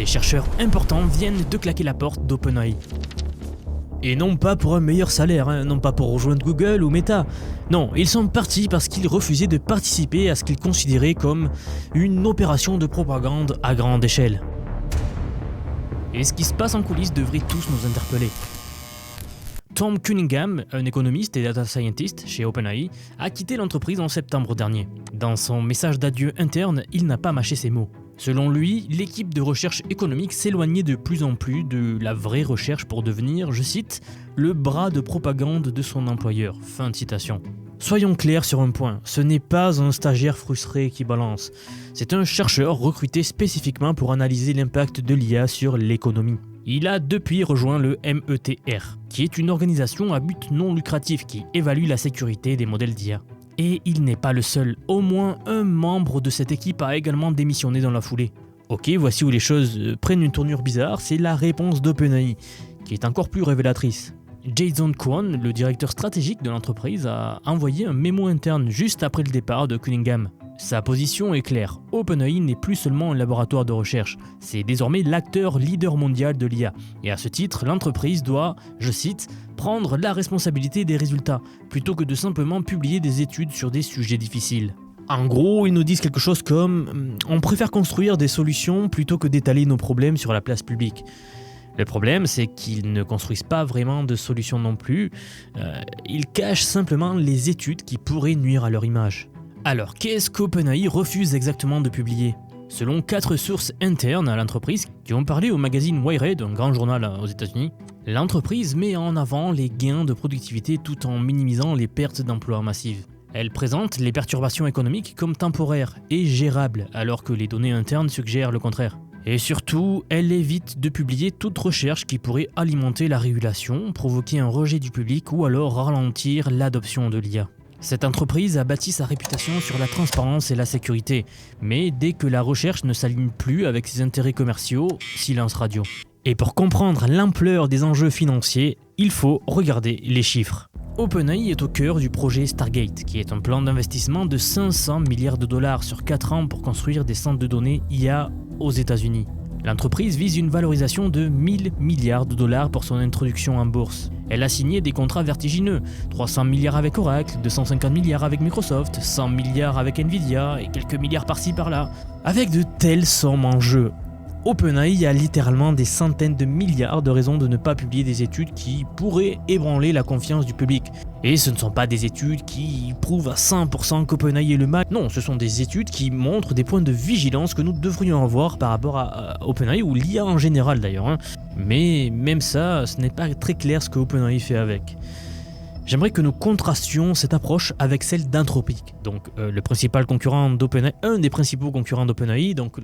Des chercheurs importants viennent de claquer la porte d'OpenAI. Et non pas pour un meilleur salaire, non pas pour rejoindre Google ou Meta. Non, ils sont partis parce qu'ils refusaient de participer à ce qu'ils considéraient comme une opération de propagande à grande échelle. Et ce qui se passe en coulisses devrait tous nous interpeller. Tom Cunningham, un économiste et data scientist chez OpenAI, a quitté l'entreprise en septembre dernier. Dans son message d'adieu interne, il n'a pas mâché ses mots. Selon lui, l'équipe de recherche économique s'éloignait de plus en plus de la vraie recherche pour devenir, je cite, le bras de propagande de son employeur. Fin de citation. Soyons clairs sur un point, ce n'est pas un stagiaire frustré qui balance. C'est un chercheur recruté spécifiquement pour analyser l'impact de l'IA sur l'économie. Il a depuis rejoint le METR, qui est une organisation à but non lucratif qui évalue la sécurité des modèles d'IA. Et il n'est pas le seul, au moins un membre de cette équipe a également démissionné dans la foulée. Ok, voici où les choses prennent une tournure bizarre, c'est la réponse d'OpenAI, qui est encore plus révélatrice. Jason Kwon, le directeur stratégique de l'entreprise, a envoyé un mémo interne juste après le départ de Cunningham. Sa position est claire, OpenAI n'est plus seulement un laboratoire de recherche, c'est désormais l'acteur leader mondial de l'IA. Et à ce titre, l'entreprise doit, je cite, prendre la responsabilité des résultats, plutôt que de simplement publier des études sur des sujets difficiles. En gros, ils nous disent quelque chose comme « on préfère construire des solutions plutôt que d'étaler nos problèmes sur la place publique ». Le problème, c'est qu'ils ne construisent pas vraiment de solutions non plus, ils cachent simplement les études qui pourraient nuire à leur image. Alors, qu'est-ce qu'OpenAI refuse exactement de publier ? Selon 4 sources internes à l'entreprise qui ont parlé au magazine Wired, un grand journal aux États-Unis, l'entreprise met en avant les gains de productivité tout en minimisant les pertes d'emplois massives. Elle présente les perturbations économiques comme temporaires et gérables, alors que les données internes suggèrent le contraire. Et surtout, elle évite de publier toute recherche qui pourrait alimenter la régulation, provoquer un rejet du public ou alors ralentir l'adoption de l'IA. Cette entreprise a bâti sa réputation sur la transparence et la sécurité, mais dès que la recherche ne s'aligne plus avec ses intérêts commerciaux, silence radio. Et pour comprendre l'ampleur des enjeux financiers, il faut regarder les chiffres. OpenAI est au cœur du projet Stargate, qui est un plan d'investissement de 500 milliards de dollars sur 4 ans pour construire des centres de données IA aux États-Unis. L'entreprise vise une valorisation de 1000 milliards de dollars pour son introduction en bourse. Elle a signé des contrats vertigineux, 300 milliards avec Oracle, 250 milliards avec Microsoft, 100 milliards avec Nvidia et quelques milliards par-ci par-là. Avec de telles sommes en jeu, OpenAI a littéralement des centaines de milliards de raisons de ne pas publier des études qui pourraient ébranler la confiance du public. Et ce ne sont pas des études qui prouvent à 100% qu'OpenAI est le mal. Non, ce sont des études qui montrent des points de vigilance que nous devrions avoir par rapport à OpenAI ou l'IA en général d'ailleurs. Mais même ça, ce n'est pas très clair ce que OpenAI fait avec. J'aimerais que nous contrastions cette approche avec celle d'Anthropic, donc le principal concurrent d'OpenAI, un des principaux concurrents d'OpenAI, donc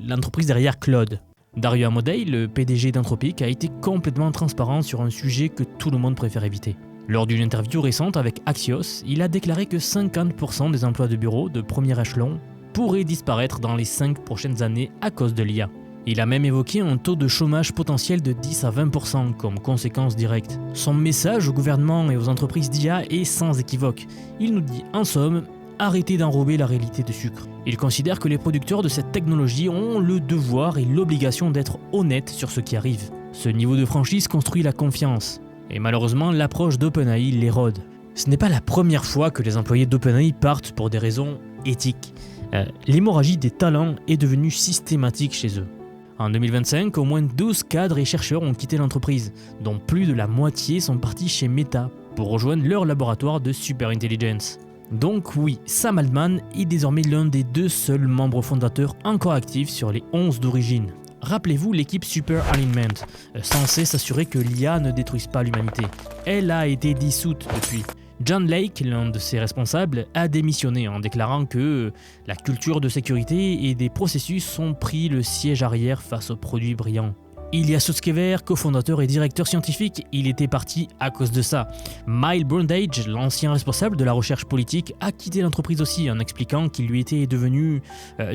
l'entreprise derrière Claude. Dario Amodei, le PDG d'Anthropic, a été complètement transparent sur un sujet que tout le monde préfère éviter. Lors d'une interview récente avec Axios, il a déclaré que 50% des emplois de bureau de premier échelon pourraient disparaître dans les 5 prochaines années à cause de l'IA. Il a même évoqué un taux de chômage potentiel de 10 à 20% comme conséquence directe. Son message au gouvernement et aux entreprises d'IA est sans équivoque. Il nous dit en somme, arrêtez d'enrober la réalité de sucre. Il considère que les producteurs de cette technologie ont le devoir et l'obligation d'être honnêtes sur ce qui arrive. Ce niveau de franchise construit la confiance. Et malheureusement, l'approche d'OpenAI l'érode. Ce n'est pas la première fois que les employés d'OpenAI partent pour des raisons éthiques. L'hémorragie des talents est devenue systématique chez eux. En 2025, au moins 12 cadres et chercheurs ont quitté l'entreprise, dont plus de la moitié sont partis chez Meta pour rejoindre leur laboratoire de superintelligence. Donc oui, Sam Altman est désormais l'un des 2 seuls membres fondateurs encore actifs sur les 11 d'origine. Rappelez-vous l'équipe Super Alignment, censée s'assurer que l'IA ne détruise pas l'humanité. Elle a été dissoute depuis. John Lake, l'un de ses responsables, a démissionné en déclarant que la culture de sécurité et des processus ont pris le siège arrière face aux produits brillants. Ilya Sutskever, cofondateur et directeur scientifique, il était parti à cause de ça. Miles Brundage, l'ancien responsable de la recherche politique, a quitté l'entreprise aussi en expliquant qu'il lui était devenu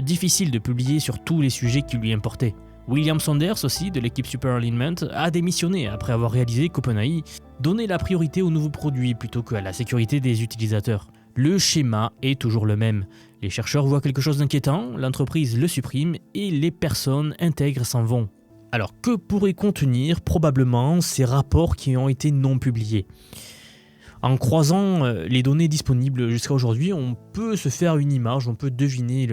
difficile de publier sur tous les sujets qui lui importaient. William Saunders aussi, de l'équipe Super Alignment, a démissionné après avoir réalisé qu'OpenAI donnait la priorité aux nouveaux produits plutôt qu'à la sécurité des utilisateurs. Le schéma est toujours le même. Les chercheurs voient quelque chose d'inquiétant, l'entreprise le supprime et les personnes intègres s'en vont. Alors que pourraient contenir probablement ces rapports qui ont été non publiés ? En croisant les données disponibles jusqu'à aujourd'hui, on peut se faire une image, on peut deviner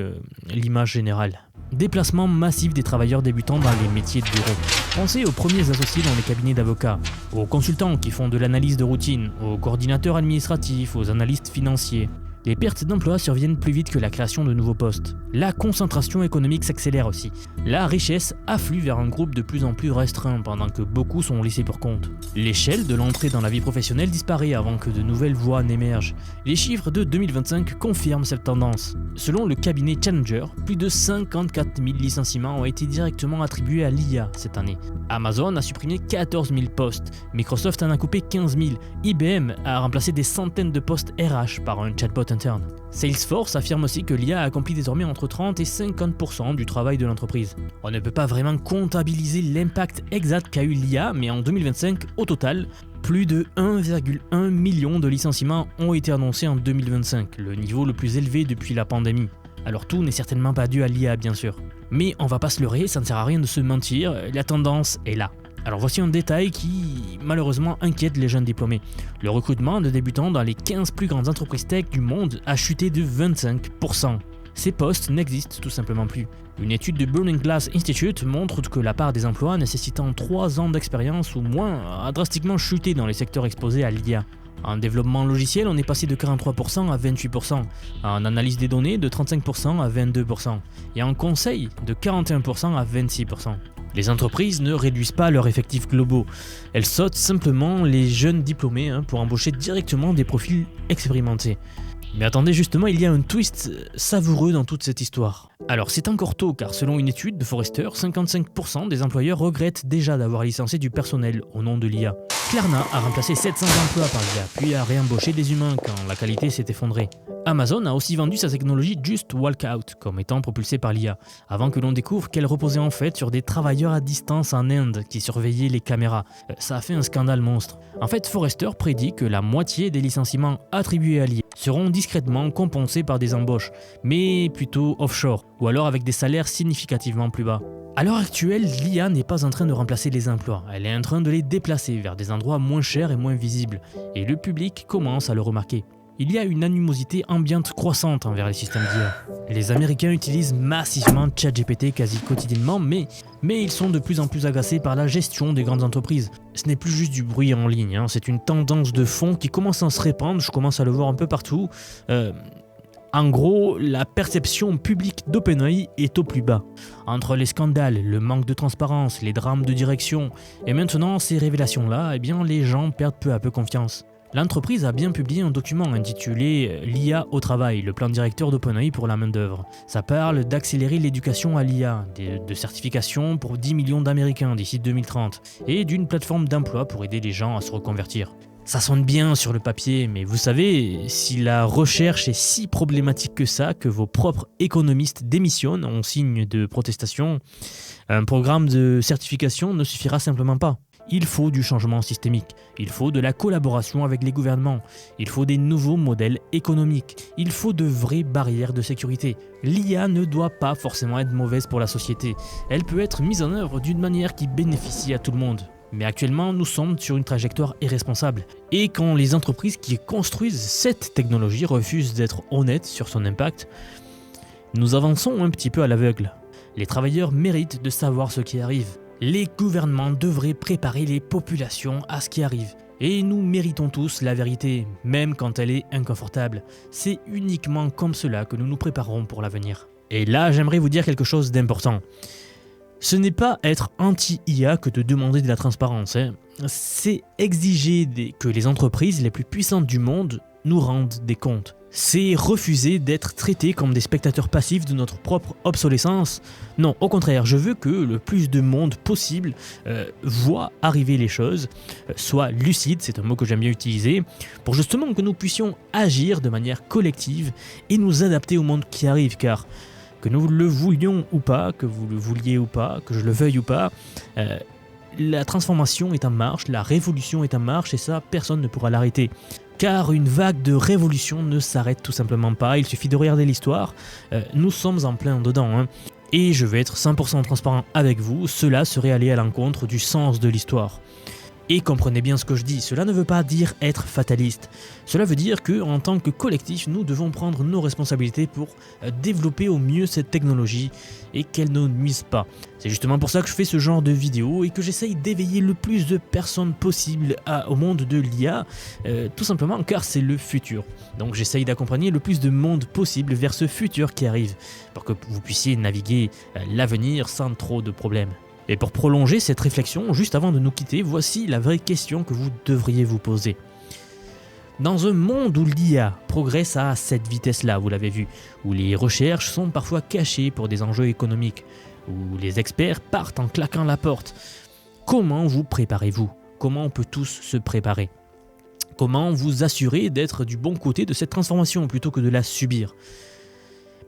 l'image générale. Déplacement massif des travailleurs débutants dans les métiers de bureau. Pensez aux premiers associés dans les cabinets d'avocats, aux consultants qui font de l'analyse de routine, aux coordinateurs administratifs, aux analystes financiers. Les pertes d'emplois surviennent plus vite que la création de nouveaux postes. La concentration économique s'accélère aussi. La richesse afflue vers un groupe de plus en plus restreint pendant que beaucoup sont laissés pour compte. L'échelle de l'entrée dans la vie professionnelle disparaît avant que de nouvelles voies n'émergent. Les chiffres de 2025 confirment cette tendance. Selon le cabinet Challenger, plus de 54 000 licenciements ont été directement attribués à l'IA cette année. Amazon a supprimé 14 000 postes, Microsoft en a coupé 15 000, IBM a remplacé des centaines de postes RH par un chatbot interne. Salesforce affirme aussi que l'IA accomplit désormais entre 30 et 50% du travail de l'entreprise. On ne peut pas vraiment comptabiliser l'impact exact qu'a eu l'IA, mais en 2025, au total, plus de 1,1 million de licenciements ont été annoncés en 2025, le niveau le plus élevé depuis la pandémie. Alors tout n'est certainement pas dû à l'IA bien sûr. Mais on va pas se leurrer, ça ne sert à rien de se mentir, la tendance est là. Alors voici un détail qui malheureusement inquiète les jeunes diplômés. Le recrutement de débutants dans les 15 plus grandes entreprises tech du monde a chuté de 25%. Ces postes n'existent tout simplement plus. Une étude du Burning Glass Institute montre que la part des emplois nécessitant 3 ans d'expérience ou moins a drastiquement chuté dans les secteurs exposés à l'IA. En développement logiciel, on est passé de 43% à 28%, en analyse des données de 35% à 22%, et en conseil de 41% à 26%. Les entreprises ne réduisent pas leurs effectifs globaux, elles sautent simplement les jeunes diplômés pour embaucher directement des profils expérimentés. Mais attendez, justement, il y a un twist savoureux dans toute cette histoire. Alors c'est encore tôt car selon une étude de Forrester, 55% des employeurs regrettent déjà d'avoir licencié du personnel au nom de l'IA. Klarna a remplacé 700 emplois par l'IA, puis a réembauché des humains quand la qualité s'est effondrée. Amazon a aussi vendu sa technologie Just Walkout comme étant propulsée par l'IA, avant que l'on découvre qu'elle reposait en fait sur des travailleurs à distance en Inde qui surveillaient les caméras. Ça a fait un scandale monstre. En fait, Forrester prédit que la moitié des licenciements attribués à l'IA seront discrètement compensés par des embauches, mais plutôt offshore, ou alors avec des salaires significativement plus bas. À l'heure actuelle, l'IA n'est pas en train de remplacer les emplois, elle est en train de les déplacer vers des endroits moins chers et moins visibles, et le public commence à le remarquer. Il y a une animosité ambiante croissante envers les systèmes d'IA. Les Américains utilisent massivement ChatGPT quasi quotidiennement, mais ils sont de plus en plus agacés par la gestion des grandes entreprises. Ce n'est plus juste du bruit en ligne, c'est une tendance de fond qui commence à se répandre, je commence à le voir un peu partout. En gros, la perception publique d'OpenAI est au plus bas. Entre les scandales, le manque de transparence, les drames de direction, et maintenant ces révélations-là, les gens perdent peu à peu confiance. L'entreprise a bien publié un document intitulé « L'IA au travail, le plan directeur d'OpenAI pour la main-d'œuvre ». Ça parle d'accélérer l'éducation à l'IA, de certifications pour 10 millions d'Américains d'ici 2030, et d'une plateforme d'emploi pour aider les gens à se reconvertir. Ça sonne bien sur le papier, mais vous savez, si la recherche est si problématique que ça, que vos propres économistes démissionnent en signe de protestation, un programme de certification ne suffira simplement pas. Il faut du changement systémique, il faut de la collaboration avec les gouvernements, il faut des nouveaux modèles économiques, il faut de vraies barrières de sécurité. L'IA ne doit pas forcément être mauvaise pour la société, elle peut être mise en œuvre d'une manière qui bénéficie à tout le monde. Mais actuellement, nous sommes sur une trajectoire irresponsable. Et quand les entreprises qui construisent cette technologie refusent d'être honnêtes sur son impact, nous avançons un petit peu à l'aveugle. Les travailleurs méritent de savoir ce qui arrive. Les gouvernements devraient préparer les populations à ce qui arrive. Et nous méritons tous la vérité, même quand elle est inconfortable. C'est uniquement comme cela que nous nous préparerons pour l'avenir. Et là, j'aimerais vous dire quelque chose d'important. Ce n'est pas être anti-IA que de demander de la transparence. C'est exiger que les entreprises les plus puissantes du monde nous rendent des comptes. C'est refuser d'être traités comme des spectateurs passifs de notre propre obsolescence. Non, au contraire, je veux que le plus de monde possible voit arriver les choses, soit lucide, c'est un mot que j'aime bien utiliser, pour justement que nous puissions agir de manière collective et nous adapter au monde qui arrive, car que nous le voulions ou pas, que vous le vouliez ou pas, que je le veuille ou pas, la transformation est en marche, la révolution est en marche et ça, personne ne pourra l'arrêter. car une vague de révolution ne s'arrête tout simplement pas, il suffit de regarder l'histoire, nous sommes en plein dedans. Hein. Et je vais être 100% transparent avec vous, cela serait aller à l'encontre du sens de l'histoire. Et comprenez bien ce que je dis, cela ne veut pas dire être fataliste. Cela veut dire que, en tant que collectif, nous devons prendre nos responsabilités pour développer au mieux cette technologie et qu'elle ne nuise pas. C'est justement pour ça que je fais ce genre de vidéo et que j'essaye d'éveiller le plus de personnes possible au monde de l'IA, tout simplement car c'est le futur. Donc j'essaye d'accompagner le plus de monde possible vers ce futur qui arrive, pour que vous puissiez naviguer l'avenir sans trop de problèmes. Et pour prolonger cette réflexion, juste avant de nous quitter, voici la vraie question que vous devriez vous poser. Dans un monde où l'IA progresse à cette vitesse-là, vous l'avez vu, où les recherches sont parfois cachées pour des enjeux économiques, où les experts partent en claquant la porte, comment vous préparez-vous? Comment on peut tous se préparer? Comment vous assurer d'être du bon côté de cette transformation plutôt que de la subir?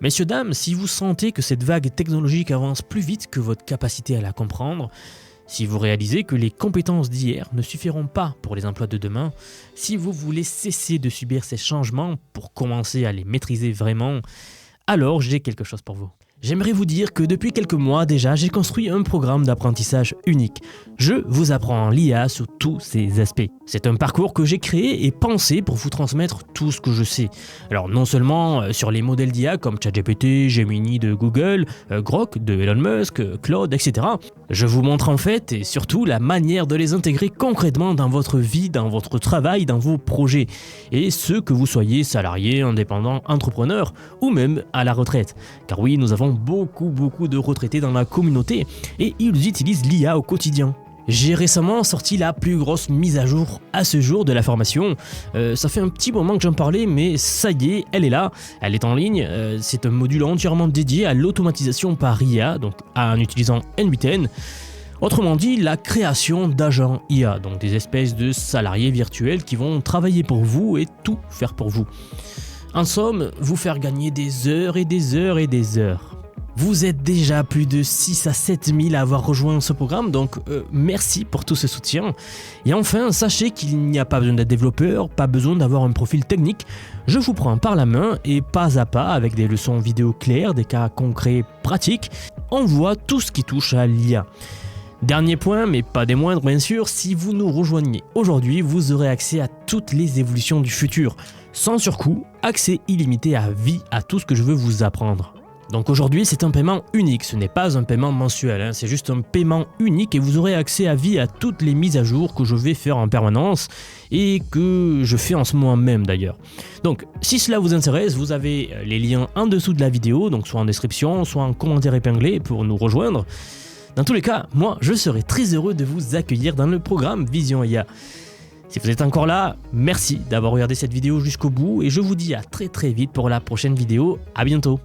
Messieurs, dames, si vous sentez que cette vague technologique avance plus vite que votre capacité à la comprendre, si vous réalisez que les compétences d'hier ne suffiront pas pour les emplois de demain, si vous voulez cesser de subir ces changements pour commencer à les maîtriser vraiment, alors j'ai quelque chose pour vous. J'aimerais vous dire que depuis quelques mois déjà, j'ai construit un programme d'apprentissage unique. Je vous apprends l'IA sur tous ses aspects. C'est un parcours que j'ai créé et pensé pour vous transmettre tout ce que je sais. Alors non seulement sur les modèles d'IA comme ChatGPT, Gemini de Google, Grok de Elon Musk, Claude, etc. Je vous montre en fait et surtout la manière de les intégrer concrètement dans votre vie, dans votre travail, dans vos projets. Et ce que vous soyez salarié, indépendant, entrepreneur ou même à la retraite. Car oui, nous avons beaucoup de retraités dans la communauté et ils utilisent l'IA au quotidien. J'ai récemment sorti la plus grosse mise à jour à ce jour de la formation. Ça fait un petit moment que j'en parlais, mais ça y est, elle est là, elle est en ligne. C'est un module entièrement dédié à l'automatisation par IA, donc en utilisant N8N. Autrement dit, la création d'agents IA, donc des espèces de salariés virtuels qui vont travailler pour vous et tout faire pour vous. En somme, vous faire gagner des heures et des heures et des heures. Vous êtes déjà plus de 6 à 7 000 à avoir rejoint ce programme, donc merci pour tout ce soutien. Et enfin, sachez qu'il n'y a pas besoin d'être développeur, pas besoin d'avoir un profil technique. Je vous prends par la main et pas à pas, avec des leçons vidéo claires, des cas concrets pratiques, on voit tout ce qui touche à l'IA. Dernier point, mais pas des moindres bien sûr, si vous nous rejoignez aujourd'hui, vous aurez accès à toutes les évolutions du futur. Sans surcoût, accès illimité à vie à tout ce que je veux vous apprendre. Donc aujourd'hui, c'est un paiement unique, ce n'est pas un paiement mensuel, c'est juste un paiement unique et vous aurez accès à vie à toutes les mises à jour que je vais faire en permanence et que je fais en ce moment même d'ailleurs. Donc si cela vous intéresse, vous avez les liens en dessous de la vidéo, donc soit en description, soit en commentaire épinglé pour nous rejoindre. Dans tous les cas, moi je serai très heureux de vous accueillir dans le programme Vision IA. Si vous êtes encore là, merci d'avoir regardé cette vidéo jusqu'au bout et je vous dis à très vite pour la prochaine vidéo. À bientôt.